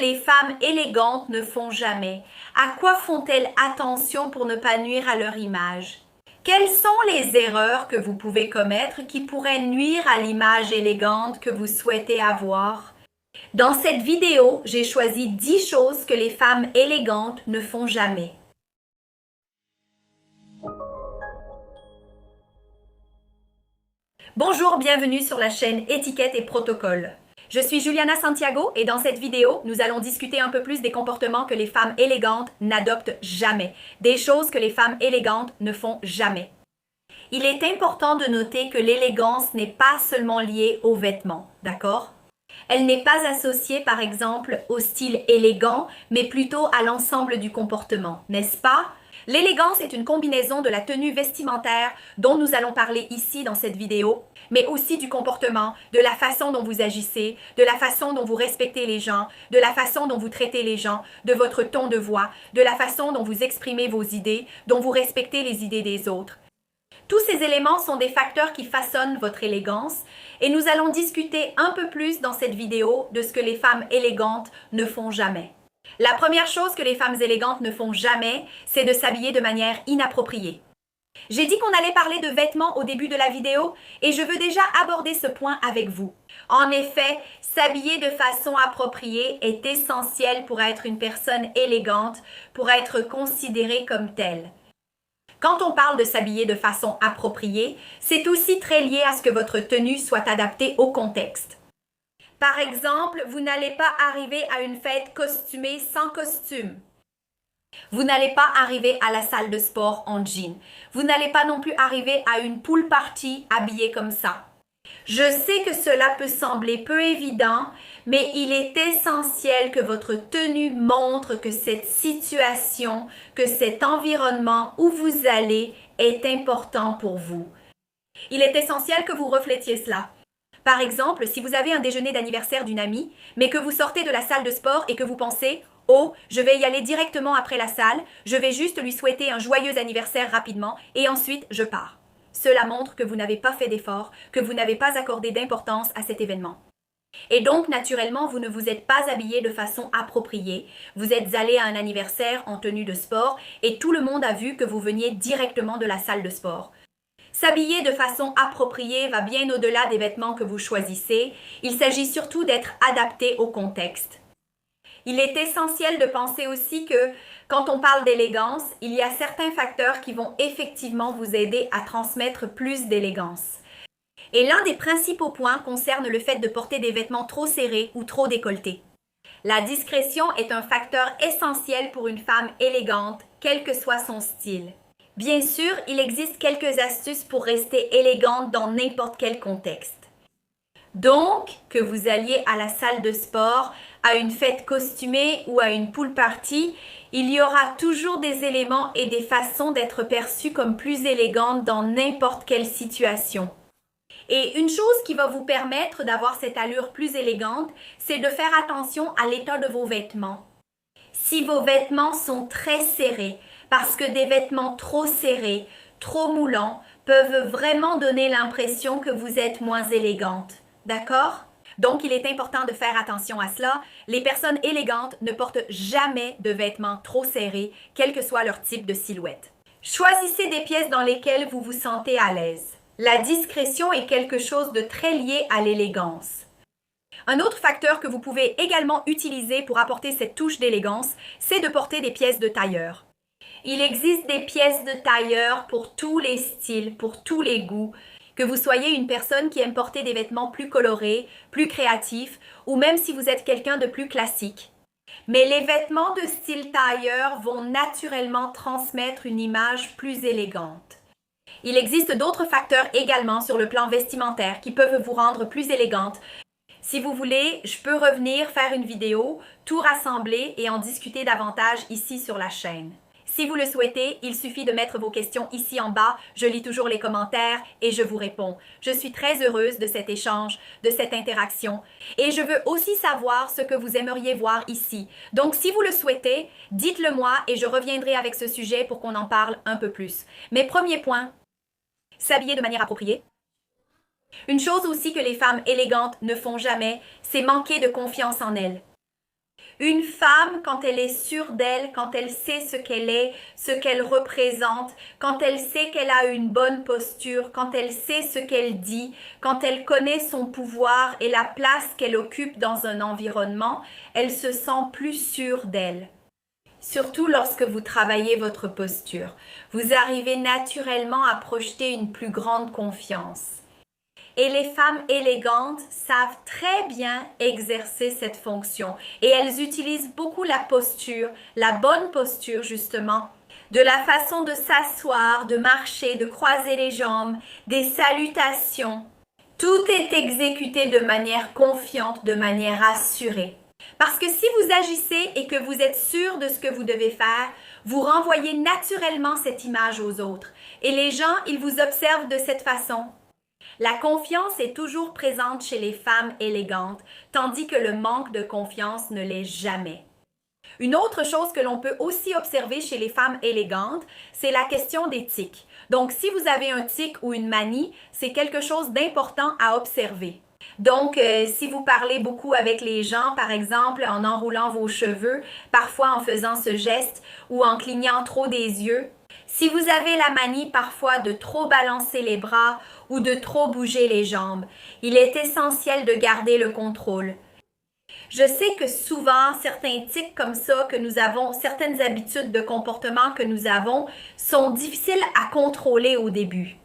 que les femmes élégantes ne font jamais? À quoi font-elles attention pour ne pas nuire à leur image? Quelles sont les erreurs que vous pouvez commettre qui pourraient nuire à l'image élégante que vous souhaitez avoir? Dans cette vidéo, j'ai choisi 10 choses que les femmes élégantes ne font jamais. Bonjour, bienvenue sur la chaîne Étiquette et Protocole. Je suis Juliana Santiago et dans cette vidéo, nous allons discuter un peu plus des comportements que les femmes élégantes n'adoptent jamais, des choses que les femmes élégantes ne font jamais. Il est important de noter que l'élégance n'est pas seulement liée aux vêtements, d'accord? Elle n'est pas associée par exemple au style élégant, mais plutôt à l'ensemble du comportement, n'est-ce pas? L'élégance est une combinaison de la tenue vestimentaire dont nous allons parler ici dans cette vidéo, mais aussi du comportement, de la façon dont vous agissez, de la façon dont vous respectez les gens, de la façon dont vous traitez les gens, de votre ton de voix, de la façon dont vous exprimez vos idées, dont vous respectez les idées des autres. Tous ces éléments sont des facteurs qui façonnent votre élégance et nous allons discuter un peu plus dans cette vidéo de ce que les femmes élégantes ne font jamais. La première chose que les femmes élégantes ne font jamais, c'est de s'habiller de manière inappropriée. J'ai dit qu'on allait parler de vêtements au début de la vidéo et je veux déjà aborder ce point avec vous. En effet, s'habiller de façon appropriée est essentiel pour être une personne élégante, pour être considérée comme telle. Quand on parle de s'habiller de façon appropriée, c'est aussi très lié à ce que votre tenue soit adaptée au contexte. Par exemple, vous n'allez pas arriver à une fête costumée sans costume. Vous n'allez pas arriver à la salle de sport en jean. Vous n'allez pas non plus arriver à une pool party habillée comme ça. Je sais que cela peut sembler peu évident, mais il est essentiel que votre tenue montre que cette situation, que cet environnement où vous allez est important pour vous. Il est essentiel que vous reflétiez cela. Par exemple, si vous avez un déjeuner d'anniversaire d'une amie, mais que vous sortez de la salle de sport et que vous pensez « Oh, je vais y aller directement après la salle, je vais juste lui souhaiter un joyeux anniversaire rapidement et ensuite je pars ». Cela montre que vous n'avez pas fait d'effort, que vous n'avez pas accordé d'importance à cet événement. Et donc, naturellement, vous ne vous êtes pas habillé de façon appropriée. Vous êtes allé à un anniversaire en tenue de sport et tout le monde a vu que vous veniez directement de la salle de sport. S'habiller de façon appropriée va bien au-delà des vêtements que vous choisissez. Il s'agit surtout d'être adapté au contexte. Il est essentiel de penser aussi que quand on parle d'élégance, il y a certains facteurs qui vont effectivement vous aider à transmettre plus d'élégance. Et l'un des principaux points concerne le fait de porter des vêtements trop serrés ou trop décolletés. La discrétion est un facteur essentiel pour une femme élégante, quel que soit son style. Bien sûr, il existe quelques astuces pour rester élégante dans n'importe quel contexte. Donc, que vous alliez à la salle de sport, à une fête costumée ou à une pool party, il y aura toujours des éléments et des façons d'être perçue comme plus élégante dans n'importe quelle situation. Et une chose qui va vous permettre d'avoir cette allure plus élégante, c'est de faire attention à l'état de vos vêtements. Si vos vêtements sont très serrés, parce que des vêtements trop serrés, trop moulants, peuvent vraiment donner l'impression que vous êtes moins élégante. D'accord? Donc, il est important de faire attention à cela. Les personnes élégantes ne portent jamais de vêtements trop serrés, quel que soit leur type de silhouette. Choisissez des pièces dans lesquelles vous vous sentez à l'aise. La discrétion est quelque chose de très lié à l'élégance. Un autre facteur que vous pouvez également utiliser pour apporter cette touche d'élégance, c'est de porter des pièces de tailleur. Il existe des pièces de tailleur pour tous les styles, pour tous les goûts. Que vous soyez une personne qui aime porter des vêtements plus colorés, plus créatifs, ou même si vous êtes quelqu'un de plus classique. Mais les vêtements de style tailleur vont naturellement transmettre une image plus élégante. Il existe d'autres facteurs également sur le plan vestimentaire qui peuvent vous rendre plus élégante. Si vous voulez, je peux revenir faire une vidéo, tout rassembler et en discuter davantage ici sur la chaîne. Si vous le souhaitez, il suffit de mettre vos questions ici en bas. Je lis toujours les commentaires et je vous réponds. Je suis très heureuse de cet échange, de cette interaction. Et je veux aussi savoir ce que vous aimeriez voir ici. Donc, si vous le souhaitez, dites-le moi et je reviendrai avec ce sujet pour qu'on en parle un peu plus. Mais premier point, s'habiller de manière appropriée. Une chose aussi que les femmes élégantes ne font jamais, c'est manquer de confiance en elles. Une femme, quand elle est sûre d'elle, quand elle sait ce qu'elle est, ce qu'elle représente, quand elle sait qu'elle a une bonne posture, quand elle sait ce qu'elle dit, quand elle connaît son pouvoir et la place qu'elle occupe dans un environnement, elle se sent plus sûre d'elle. Surtout lorsque vous travaillez votre posture, vous arrivez naturellement à projeter une plus grande confiance. Et les femmes élégantes savent très bien exercer cette fonction. Et elles utilisent beaucoup la posture, la bonne posture justement, de la façon de s'asseoir, de marcher, de croiser les jambes, des salutations. Tout est exécuté de manière confiante, de manière assurée. Parce que si vous agissez et que vous êtes sûr de ce que vous devez faire, vous renvoyez naturellement cette image aux autres. Et les gens, ils vous observent de cette façon. La confiance est toujours présente chez les femmes élégantes, tandis que le manque de confiance ne l'est jamais. Une autre chose que l'on peut aussi observer chez les femmes élégantes, c'est la question des tics. Donc, si vous avez un tic ou une manie, c'est quelque chose d'important à observer. Donc, si vous parlez beaucoup avec les gens, par exemple, en enroulant vos cheveux, parfois en faisant ce geste ou en clignant trop des yeux, si vous avez la manie parfois de trop balancer les bras ou de trop bouger les jambes, il est essentiel de garder le contrôle. Je sais que souvent, certains tics comme ça que nous avons, certaines habitudes de comportement que nous avons, sont difficiles à contrôler au début.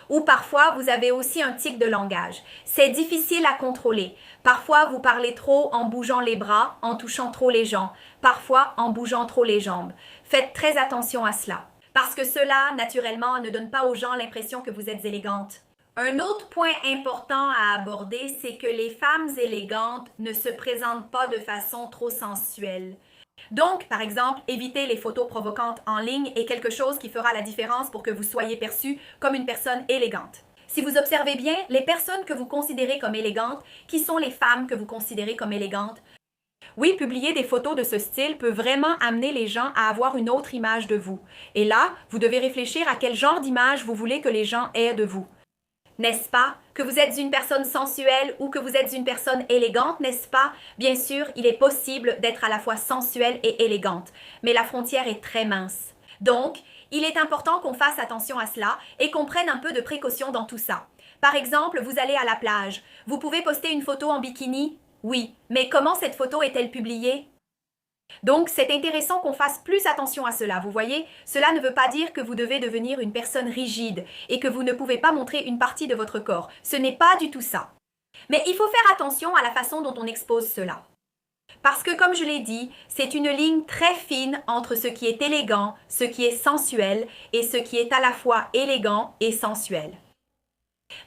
Ou parfois, vous avez aussi un tic de langage. C'est difficile à contrôler. Parfois, vous parlez trop en bougeant les bras, en touchant trop les gens. Parfois, en bougeant trop les jambes. Faites très attention à cela. Parce que cela, naturellement, ne donne pas aux gens l'impression que vous êtes élégante. Un autre point important à aborder, c'est que les femmes élégantes ne se présentent pas de façon trop sensuelle. Donc, par exemple, éviter les photos provocantes en ligne est quelque chose qui fera la différence pour que vous soyez perçue comme une personne élégante. Si vous observez bien, les personnes que vous considérez comme élégantes, qui sont les femmes que vous considérez comme élégantes, oui, publier des photos de ce style peut vraiment amener les gens à avoir une autre image de vous. Et là, vous devez réfléchir à quel genre d'image vous voulez que les gens aient de vous. N'est-ce pas? Que vous êtes une personne sensuelle ou que vous êtes une personne élégante, n'est-ce pas? Bien sûr, il est possible d'être à la fois sensuelle et élégante, mais la frontière est très mince. Donc, il est important qu'on fasse attention à cela et qu'on prenne un peu de précaution dans tout ça. Par exemple, vous allez à la plage. Vous pouvez poster une photo en bikini? Oui, mais comment cette photo est-elle publiée? Donc, c'est intéressant qu'on fasse plus attention à cela, vous voyez? Cela ne veut pas dire que vous devez devenir une personne rigide et que vous ne pouvez pas montrer une partie de votre corps. Ce n'est pas du tout ça. Mais il faut faire attention à la façon dont on expose cela. Parce que, comme je l'ai dit, c'est une ligne très fine entre ce qui est élégant, ce qui est sensuel et ce qui est à la fois élégant et sensuel.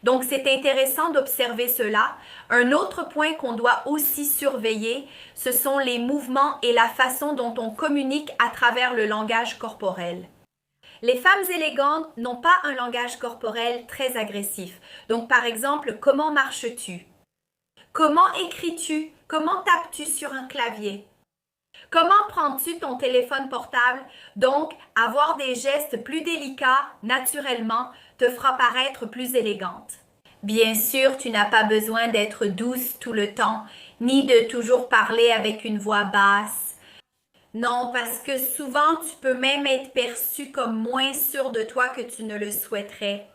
Donc, c'est intéressant d'observer cela. Un autre point qu'on doit aussi surveiller, ce sont les mouvements et la façon dont on communique à travers le langage corporel. Les femmes élégantes n'ont pas un langage corporel très agressif. Donc, par exemple, comment marches-tu? Comment écris-tu? Comment tapes-tu sur un clavier? Comment prends-tu ton téléphone portable? Donc, avoir des gestes plus délicats, naturellement, te fera paraître plus élégante. Bien sûr, tu n'as pas besoin d'être douce tout le temps, ni de toujours parler avec une voix basse. Non, parce que souvent, tu peux même être perçue comme moins sûre de toi que tu ne le souhaiterais.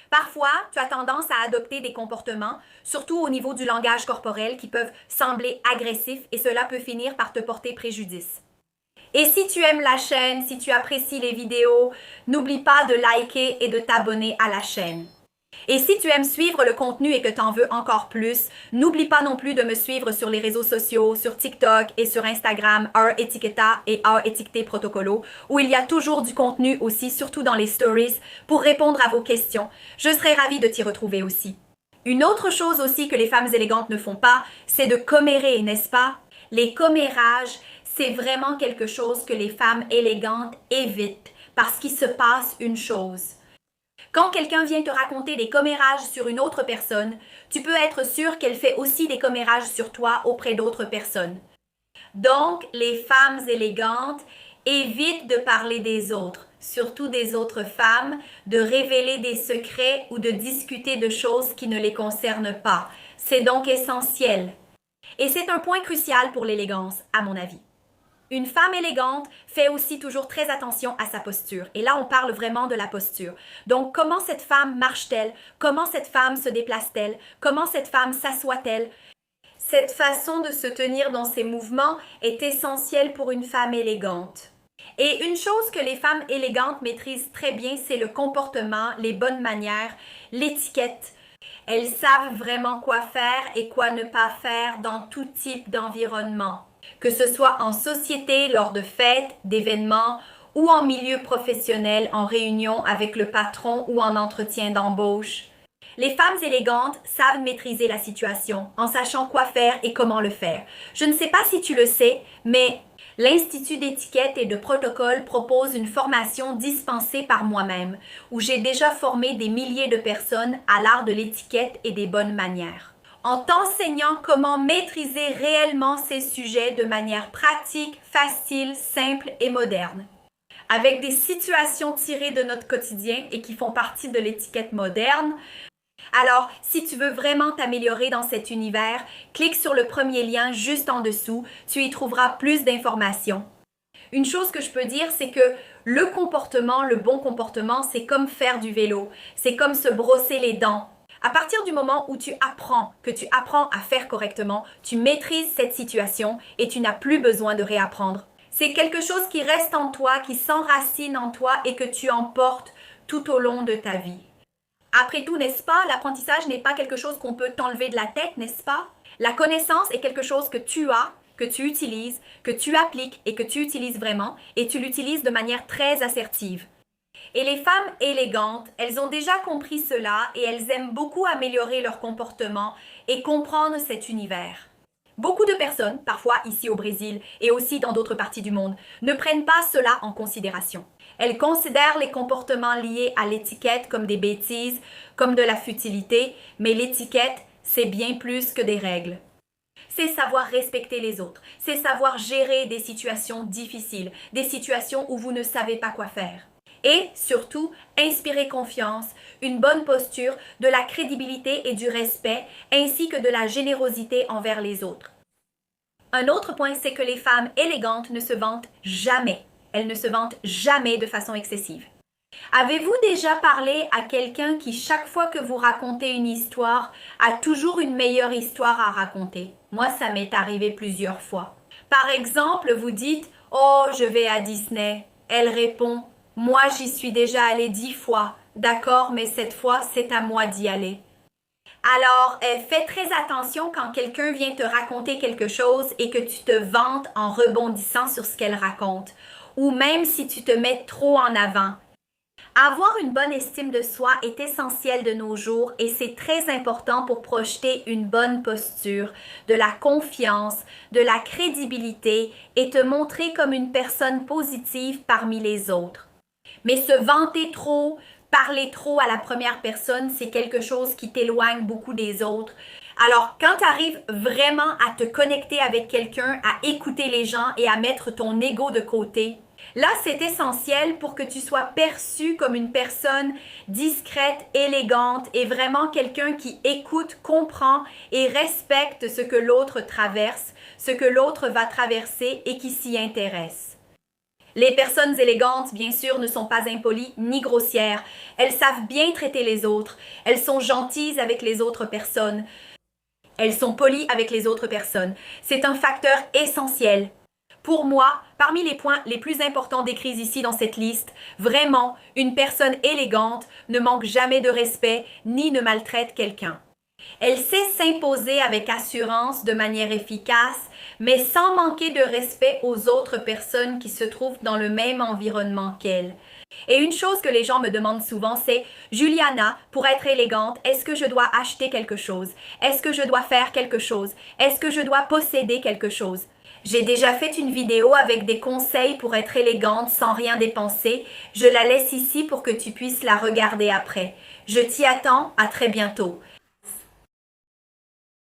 Parfois, tu as tendance à adopter des comportements, surtout au niveau du langage corporel, qui peuvent sembler agressifs et cela peut finir par te porter préjudice. Et si tu aimes la chaîne, si tu apprécies les vidéos, n'oublie pas de liker et de t'abonner à la chaîne. Et si tu aimes suivre le contenu et que tu en veux encore plus, n'oublie pas non plus de me suivre sur les réseaux sociaux, sur TikTok et sur Instagram, @etiqueta et @etiqueté_protocolo, où il y a toujours du contenu aussi, surtout dans les stories, pour répondre à vos questions. Je serai ravie de t'y retrouver aussi. Une autre chose aussi que les femmes élégantes ne font pas, c'est de commérer, n'est-ce pas? Les commérages, c'est vraiment quelque chose que les femmes élégantes évitent parce qu'il se passe une chose. Quand quelqu'un vient te raconter des commérages sur une autre personne, tu peux être sûr qu'elle fait aussi des commérages sur toi auprès d'autres personnes. Donc, les femmes élégantes évitent de parler des autres, surtout des autres femmes, de révéler des secrets ou de discuter de choses qui ne les concernent pas. C'est donc essentiel. Et c'est un point crucial pour l'élégance, à mon avis. Une femme élégante fait aussi toujours très attention à sa posture. Et là, on parle vraiment de la posture. Donc, comment cette femme marche-t-elle? Comment cette femme se déplace-t-elle? Comment cette femme s'assoit-elle? Cette façon de se tenir dans ses mouvements est essentielle pour une femme élégante. Et une chose que les femmes élégantes maîtrisent très bien, c'est le comportement, les bonnes manières, l'étiquette. Elles savent vraiment quoi faire et quoi ne pas faire dans tout type d'environnement. Que ce soit en société, lors de fêtes, d'événements ou en milieu professionnel, en réunion avec le patron ou en entretien d'embauche. Les femmes élégantes savent maîtriser la situation en sachant quoi faire et comment le faire. Je ne sais pas si tu le sais, mais l'Institut d'étiquette et de protocole propose une formation dispensée par moi-même, où j'ai déjà formé des milliers de personnes à l'art de l'étiquette et des bonnes manières. En t'enseignant comment maîtriser réellement ces sujets de manière pratique, facile, simple et moderne. Avec des situations tirées de notre quotidien et qui font partie de l'étiquette moderne. Alors, si tu veux vraiment t'améliorer dans cet univers, clique sur le premier lien juste en dessous, tu y trouveras plus d'informations. Une chose que je peux dire, c'est que le comportement, le bon comportement, c'est comme faire du vélo, c'est comme se brosser les dents. À partir du moment où tu apprends à faire correctement, tu maîtrises cette situation et tu n'as plus besoin de réapprendre. C'est quelque chose qui reste en toi, qui s'enracine en toi et que tu emportes tout au long de ta vie. Après tout, n'est-ce pas, l'apprentissage n'est pas quelque chose qu'on peut t'enlever de la tête, n'est-ce pas? La connaissance est quelque chose que tu as, que tu utilises, que tu appliques et que tu utilises vraiment et tu l'utilises de manière très assertive. Et les femmes élégantes, elles ont déjà compris cela et elles aiment beaucoup améliorer leur comportement et comprendre cet univers. Beaucoup de personnes, parfois ici au Brésil et aussi dans d'autres parties du monde, ne prennent pas cela en considération. Elles considèrent les comportements liés à l'étiquette comme des bêtises, comme de la futilité, mais l'étiquette, c'est bien plus que des règles. C'est savoir respecter les autres, c'est savoir gérer des situations difficiles, des situations où vous ne savez pas quoi faire. Et surtout, inspirer confiance, une bonne posture, de la crédibilité et du respect, ainsi que de la générosité envers les autres. Un autre point, c'est que les femmes élégantes ne se vantent jamais. Elles ne se vantent jamais de façon excessive. Avez-vous déjà parlé à quelqu'un qui, chaque fois que vous racontez une histoire, a toujours une meilleure histoire à raconter? Moi, ça m'est arrivé plusieurs fois. Par exemple, vous dites « Oh, je vais à Disney ». Elle répond « Moi, j'y suis déjà allée 10 fois. D'accord, mais cette fois, c'est à moi d'y aller. » Alors, fais très attention quand quelqu'un vient te raconter quelque chose et que tu te vantes en rebondissant sur ce qu'elle raconte, ou même si tu te mets trop en avant. Avoir une bonne estime de soi est essentiel de nos jours et c'est très important pour projeter une bonne posture, de la confiance, de la crédibilité et te montrer comme une personne positive parmi les autres. Mais se vanter trop, parler trop à la première personne, c'est quelque chose qui t'éloigne beaucoup des autres. Alors, quand tu arrives vraiment à te connecter avec quelqu'un, à écouter les gens et à mettre ton ego de côté, là, c'est essentiel pour que tu sois perçu comme une personne discrète, élégante et vraiment quelqu'un qui écoute, comprend et respecte ce que l'autre traverse, ce que l'autre va traverser et qui s'y intéresse. Les personnes élégantes, bien sûr, ne sont pas impolies ni grossières. Elles savent bien traiter les autres. Elles sont gentilles avec les autres personnes. Elles sont polies avec les autres personnes. C'est un facteur essentiel. Pour moi, parmi les points les plus importants décrits ici dans cette liste, vraiment, une personne élégante ne manque jamais de respect ni ne maltraite quelqu'un. Elle sait s'imposer avec assurance, de manière efficace, mais sans manquer de respect aux autres personnes qui se trouvent dans le même environnement qu'elle. Et une chose que les gens me demandent souvent, c'est « Juliana, pour être élégante, est-ce que je dois acheter quelque chose? Est-ce que je dois faire quelque chose? Est-ce que je dois posséder quelque chose? » J'ai déjà fait une vidéo avec des conseils pour être élégante sans rien dépenser. Je la laisse ici pour que tu puisses la regarder après. Je t'y attends, à très bientôt.